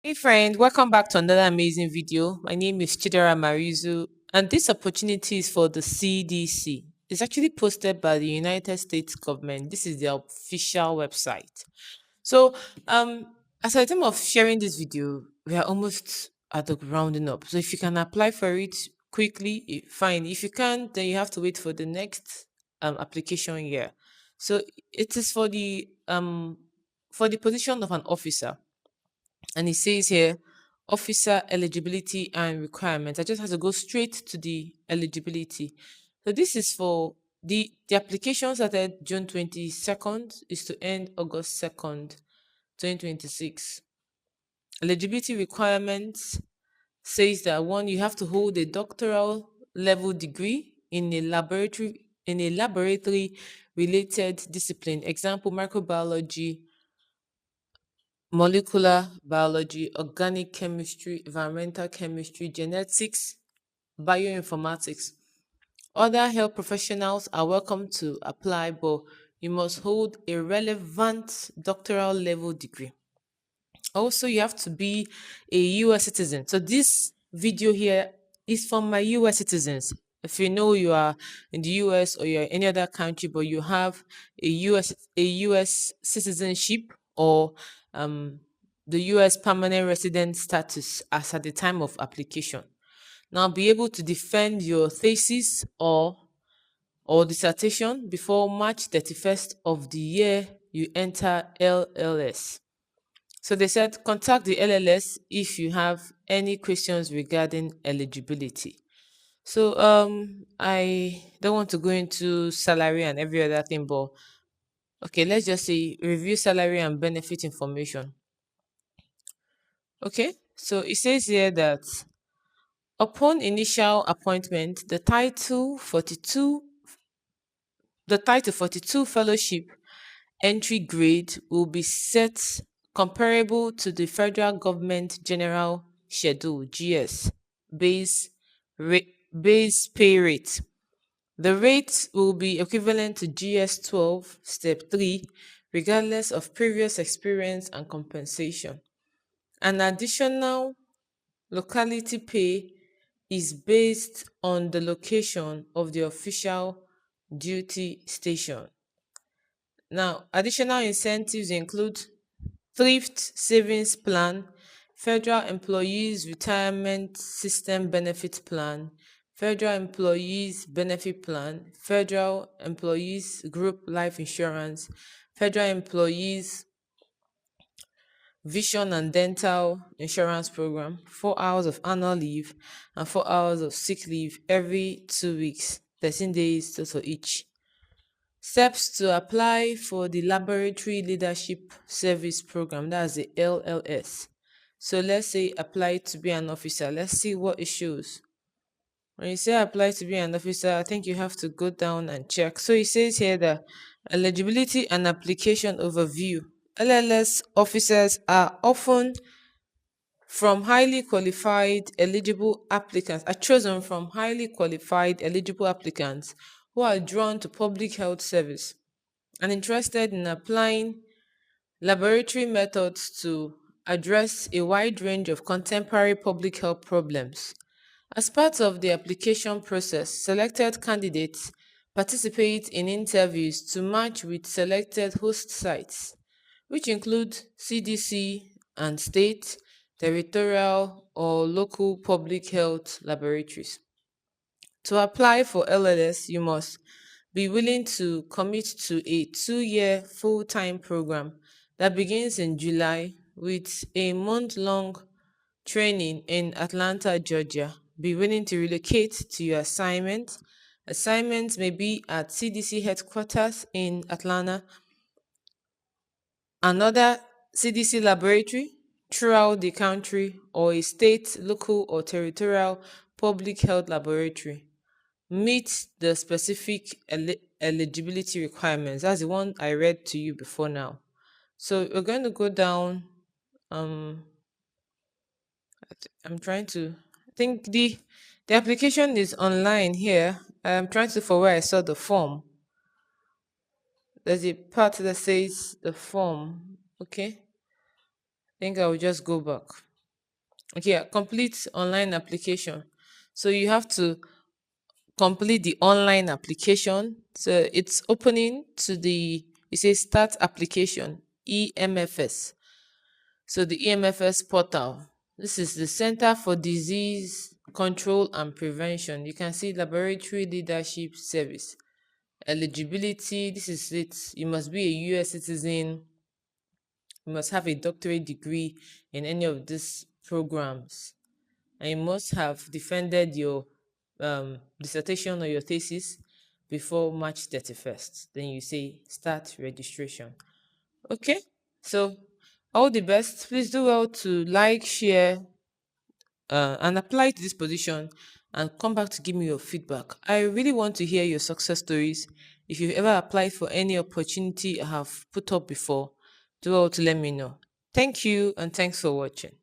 Hey friend, welcome back to another amazing video. My name is Chidera Marizu, and this opportunity is for the CDC. It's actually posted by the United States government. This is their official website. So, as a time of sharing this video, we are almost at the rounding up. So, if you can apply for it quickly, fine. If you can't, then you have to wait for the next application year. So, it is for the position of an officer, and it says here officer eligibility and requirements. I just have to go straight to the eligibility. So this is for the application started June 22nd is to end August 2nd, 2026. Eligibility requirements says that one, you have to hold a doctoral level degree in a laboratory related discipline, example microbiology, molecular biology, organic chemistry, environmental chemistry, genetics, bioinformatics. Other health professionals are welcome to apply, but you must hold a relevant doctoral level degree. Also, you have to be a US citizen. So this video here is from my US citizens. If you know you are in the US or you're in any other country, but you have a US citizenship or um, the US permanent resident status as at the time of application. Now be able to defend your thesis or dissertation before March 31st of the year you enter LLS. So they said contact the LLS if you have any questions regarding eligibility. So I don't want to go into salary and every other thing, but okay, let's just say review salary and benefit information. Okay, so it says here that upon initial appointment, the title 42 fellowship entry grade will be set comparable to the federal government general schedule GS base base pay rate. The rate will be equivalent to GS 12 step 3 regardless of previous experience and compensation. An additional locality pay is based on the location of the official duty station. Now, additional incentives include thrift savings plan, federal employees retirement system benefit plan, federal employees benefit plan, federal employees group life insurance, federal employees vision and dental insurance program, 4 hours of annual leave, and 4 hours of sick leave every 2 weeks, 13 days total each. Steps to apply for the Laboratory Leadership Service Program, that's the LLS. So let's say apply to be an officer. Let's see what it shows. When you say apply to be an officer, I think you have to go down and check. So it says here that eligibility and application overview. LLS officers are often from highly qualified eligible applicants are chosen from highly qualified eligible applicants who are drawn to public health service and interested in applying laboratory methods to address a wide range of contemporary public health problems. As part of the application process, selected candidates participate in interviews to match with selected host sites, which include CDC and state, territorial, or local public health laboratories. To apply for LLS, you must be willing to commit to a 2 year full time program that begins in July with a month long training in Atlanta, Georgia. Be willing to relocate to your assignment. Assignments may be at CDC headquarters in Atlanta, another CDC laboratory throughout the country, or a state, local, or territorial public health laboratory. Meet the specific eligibility requirements. That's the one I read to you before now. So we're going to go down. Um, I'm trying to. I think the application is online here. I'm trying to for where I saw the form. There's a part that says the form. Okay. I think I will just go back. Okay, complete online application. So you have to complete the online application. So it's opening to the, it says start application, EMFS. So the EMFS portal. This is the Center for Disease Control and Prevention. You can see laboratory leadership service. Eligibility, this is it. You must be a US citizen. You must have a doctorate degree in any of these programs. And you must have defended your dissertation or your thesis before March 31st. Then you say start registration. Okay, so all the best. Please do well to like, share, and apply to this position and come back to give me your feedback. I really want to hear your success stories. If you've ever applied for any opportunity I have put up before, do well to let me know. Thank you and thanks for watching.